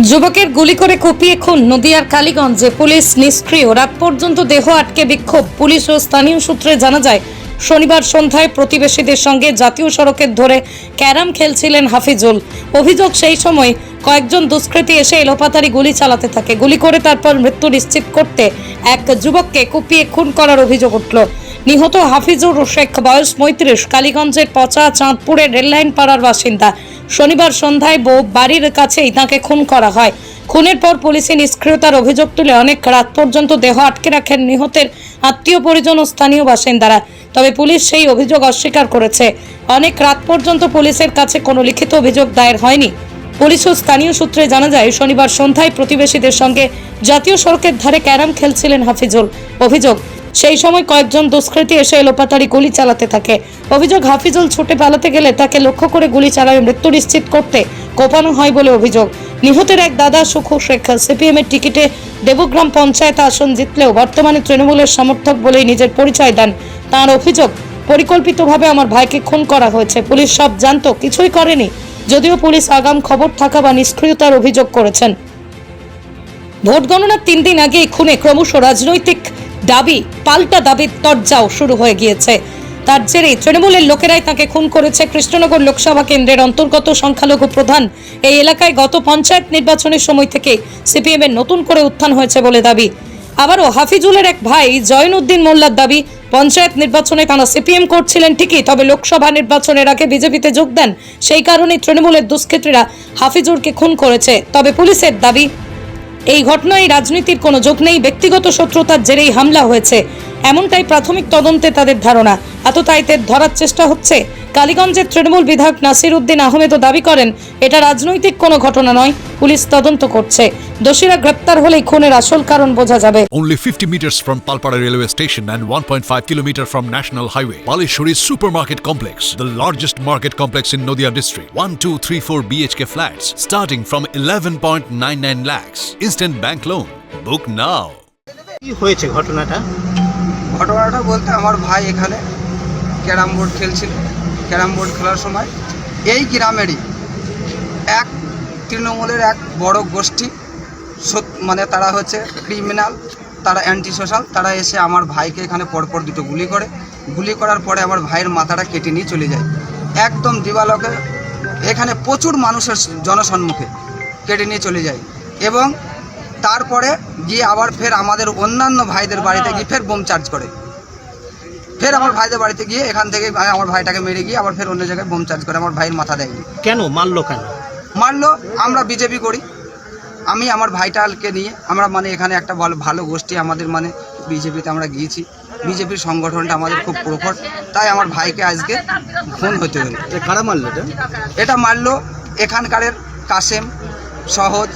যুবকের গুলি করে কুপিয়ে খুন নদিয়ার কালীগঞ্জে পুলিশ নিষ্ক্রিয়। রাত পর্যন্ত দেহ আটকে বিক্ষোভ। পুলিশ ও স্থানীয় সূত্রে জানা যায়, শনিবার সন্ধ্যায় প্রতিবেশীদের সঙ্গে জাতীয় সড়কের ধরে ক্যারাম খেলছিলেন হাফিজুল। অভিযোগ, সেই সময় কয়েকজন দুষ্কৃতী এসে এলোপাতাড়ি গুলি চালাতে থাকে। গুলি করে তারপর মৃত্যু নিশ্চিত করতে এক যুবককে কুপিয়ে খুন করার অভিযোগ উঠল। নিহত হাফিজুর শেখ, বয়স ৩৫, কালীগঞ্জের পচা চাঁদপুরের রেললাইন পাড়ার বাসিন্দা। শনিবার সন্ধ্যায় বাড়ির কাছেই তাকে খুন করা হয়। খুনের পর পুলিশি নিষ্ক্রিয়তার অভিযোগ তুলে অনেক রাত পর্যন্ত দেহ আটকে রাখেন নিহতের আত্মীয় পরিজন ও স্থানীয় বাসিন্দারা। তবে পুলিশ সেই অভিযোগ অস্বীকার করেছে। অনেক রাত পর্যন্ত পুলিশের কাছে কোনো লিখিত অভিযোগ দায়ের হয়নি। পুলিশ ও স্থানীয় সূত্রে জানা যায়, শনিবার সন্ধ্যায় প্রতিবেশীদের সঙ্গে জাতীয় সড়কের ধারে ক্যারাম খেলছিলেন হাফিজুল। অভিযোগ, সেই সময় কয়েকজন দুষ্কৃতী এসে এলোপাতাড়ি গুলি চালাতে থাকে। অভিযোগ, হাফিজুল ছুটে পালাতে গেলে তাকে লক্ষ্য করে গুলি চালায় মৃত্যু নিশ্চিত করতে কোপানো হয় বলে অভিযোগ। নিহতের এক দাদা সুখু শেখ সিপিএম এর টিকিটে দেবগ্রাম পঞ্চায়েত আসন জিতলেও বর্তমানে তৃণমূলের সমর্থক বলেই নিজের পরিচয় দেন। তার অভিযোগ, পরিকল্পিতভাবে আমার ভাইকে খুন করা হয়েছে। পুলিশ সব জানতো, কিছুই করেনি। যদিও পুলিশ আগাম খবর থাকা বা নিষ্ক্রিয়তার অভিযোগ করেছেন। ভোট গণনার 3 দিন আগে খুনে ক্রমশ রাজনৈতিক দাবি পাল্টা দাবির তরজাও শুরু হয়ে গিয়েছে। তার জেরে তৃণমূলের লোকেরাই তাকে খুন করেছে। কৃষ্ণনগর লোকসভা কেন্দ্রের অন্তর্গত সংখ্যালঘু প্রধান এই এলাকায় গত পঞ্চায়েত নির্বাচনের সময় থেকে সিপিএম এর নতুন করে উত্থান হয়েছে বলে দাবি। আবারও হাফিজুলের এক ভাই জয়নুদ্দিন মোল্লার দাবি, পঞ্চায়েত নির্বাচনে তারা সিপিএম করছিলেন ঠিকই, তবে লোকসভা নির্বাচনের আগে বিজেপিতে যোগ দেন। সেই কারণেই তৃণমূলের দুষ্কৃতীরা হাফিজুরকে খুন করেছে। তবে পুলিশের দাবি, এই ঘটনায় রাজনীতির কোনো যোগ নেই, ব্যক্তিগত শত্রুতার জেরেই হামলা হয়েছে, এমনটাই প্রাথমিক তদন্তে তাদের ধারণা। আততায়ীদের ধরার চেষ্টা হচ্ছে। কালীগঞ্জের তৃণমূল বিধায়ক নাসির উদ্দিন আহমেদও দাবি করেন, এটা রাজনৈতিক কোনো ঘটনা নয়, পুলিশ তদন্ত করছে। দোষীরা গ্রেপ্তার হলেই খুনের আসল কারণ বোঝা যাবে। Only 50 meters from Palpara railway station and 1.5 kilometer from National Highway, Palishuri Supermarket Complex, the largest market complex in Noida district. 1, 2, 3, 4 BHK flats starting from 11.99 lakhs. Instant bank loan. Book now. কি হয়েছে ঘটনাটা? ঘটনাটা বলতে আমার ভাই এখানে carrom board খেলছিল। Carrom board খেলার সময় এই গ্রামেরই এক তৃণমূলের এক বড় গোষ্ঠী, মানে তারা হচ্ছে ক্রিমিনাল, তারা অ্যান্টি সোশ্যাল, তারা এসে আমার ভাইকে এখানে পরপর দুটো গুলি করে। গুলি করার পরে আমার ভাইয়ের মাথাটা কেটে নিয়ে চলে যায় একদম দিবালোকে। এখানে প্রচুর মানুষের জনসম্মুখে কেটে নিয়ে চলে যায় এবং তারপরে গিয়ে আবার ফের আমাদের অন্যান্য ভাইদের বাড়িতে গিয়ে ফের বোম চার্জ করে। ফের আমার ভাইদের বাড়িতে গিয়ে এখান থেকে আমার ভাইটাকে মেরে গিয়ে আবার ফের অন্য জায়গায় বোম চার্জ করে। আমার ভাইয়ের মাথা দেয়নি। কেন মারলো? কেন মারলো? আমরা বিজেপি করি, আমি আমার ভাইটাকে নিয়ে আমরা মানে এখানে একটা ভালো গোষ্ঠী আমাদের, মানে বিজেপিতে আমরা গিয়েছি। বিজেপির সংগঠনটা আমাদের খুব প্রখর, তাই আমার ভাইকে আজকে খুন হতে হলো। কারা মারলো এটা মারলো এখানকারের কাসেম, সহজ,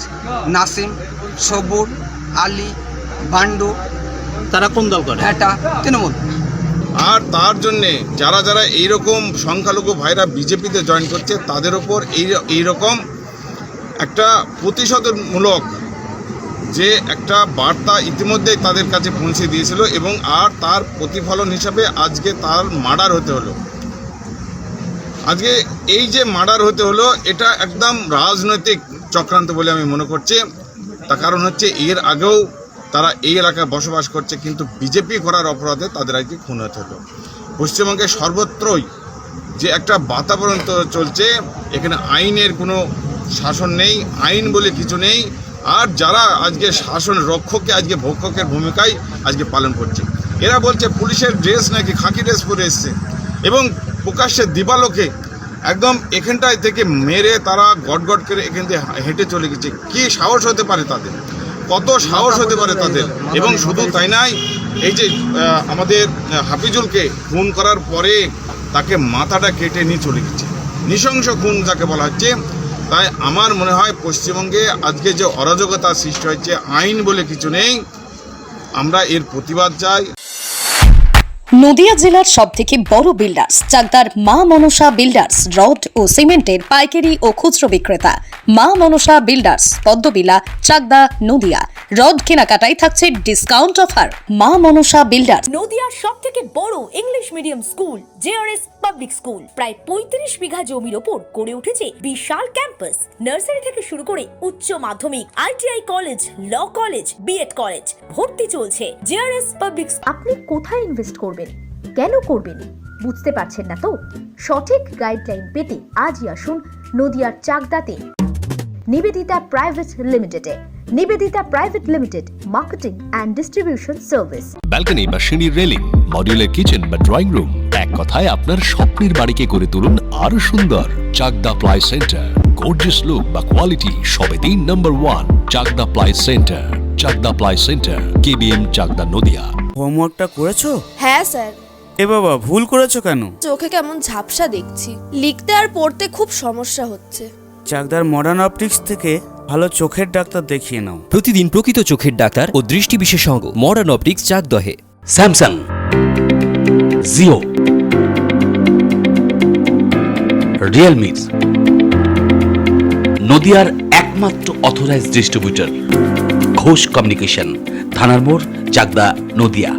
নাসিম, সবুর, আলী, বান্ডু। তারা কোন দল করে? এটা তৃণমূল। আর তার জন্যে যারা যারা এইরকম সংখ্যালঘু ভাইরা বিজেপিতে জয়েন করছে তাদের ওপর এইরকম একটা প্রতিশোধমূলক যে একটা বার্তা ইতিমধ্যেই তাদের কাছে পৌঁছে দিয়েছিল এবং আর তার প্রতিফলন হিসাবে আজকে তার মার্ডার হতে হলো। আজকে এই যে মার্ডার হতে হলো এটা একদম রাজনৈতিক চক্রান্ত বলে আমি মনে করছি। তার কারণ হচ্ছে এর আগেও তারা এই এলাকায় বসবাস করছে, কিন্তু বিজেপি করার অপরাধে তাদের আজকে খুন হতে হলো। পশ্চিমবঙ্গে সর্বত্রই যে একটা বাতাবরণ চলছে, এখানে আইনের কোনো শাসন নেই, আইন বলে কিছু নেই। আর যারা আজকে শাসন রক্ষককে আজকে ভক্ষকের ভূমিকায় আজকে পালন করছে। এরা বলছে পুলিশের ড্রেস নাকি খাকি ড্রেস পরে এসছে এবং প্রকাশ্যে দিবালোকে একদম এখানটায় থেকে মেরে তারা গটগট করে এখান থেকে হেঁটে চলে গেছে। কী সাহস হতে পারে তাদের, কত সাহস হতে পারে তাদের। এবং শুধু তাই নয়, এই যে আমাদের হাফিজুলকে খুন করার পরে তাকে মাথাটা কেটে নিয়ে চলে গেছে, নৃশংস খুন যাকে বলা হচ্ছে। তাই আমার মনে হয় পশ্চিমবঙ্গে আজকে যে অরাজকতা সৃষ্টি হয়েছে, আইন বলে কিছু নেই, আমরা এর প্রতিবাদ চাই। নদিয়া জেলার সবথেকে বড় বিল্ডার্স চাকদার মা মনসা বিল্ডার্স, রড ও সিমেন্টের পাইকারি ও খুচরো বিক্রেতা। মা মনসা বিল্ডার্স, পদ্মবিলা, চাকদা, নদিয়া। রদ কেনাকাটায় থাকছে ডিসকাউন্ট অফার। মা মনসা বিল্ডার্স। নদিয়ার সবথেকে বড় English medium school JRS public school প্রায় 35 বিঘা জমির ওপর গড়ে উঠেছে বিশাল ক্যাম্পাস। নার্সারি থেকে শুরু করে উচ্চ মাধ্যমিক, ITI college, law college, BEd college ভর্তি চলছে। JRS public. আপনি কোথায় ইনভেস্ট করবেন, কেন করবেন বুঝতে পারছেন না তো? সঠিক গাইডলাইন পেতে আজই আসুন নদিয়ার চাকদাতে নিবেদিতা প্রাইভেট লিমিটেডে। Nivedita private limited, marketing and distribution service. Balcony বা সিঁড়ির রেলিং, মডিউলার কিচেন বা ড্রয়িং রুম, এক কথায় আপনার স্বপ্নের বাড়িকে করে তুলুন আরো সুন্দর। Chakdah ply centre, gorgeous look বা কোয়ালিটি সবে 3 number 1 Chakdah ply centre. Chakdah ply centre, KBM, Chakdah, Nadia. হোমওয়ার্কটা করেছো? হ্যাঁ স্যার। এ বাবা, ভুল করেছো কেন? চোখে কেমন ঝাপসা দেখছি, লিখতে আর পড়তে খুব সমস্যা হচ্ছে। চাকদার মডার্ন অপটিক্স থেকে ভালো চোখের ডাক্তার দেখিয়ে নাও। প্রতিদিন প্রকৃত চোখের ডাক্তার ও দৃষ্টি বিশেষজ্ঞ মডার্ন অপটিক্স, চাকদহে। স্যামসাং, জিও, রিয়েলমি, নদিয়ার একমাত্র অথরাইজড ডিস্ট্রিবিউটর ঘোষ কমিউনিকেশন, থানার মোড়, চাকদা, নদিয়া।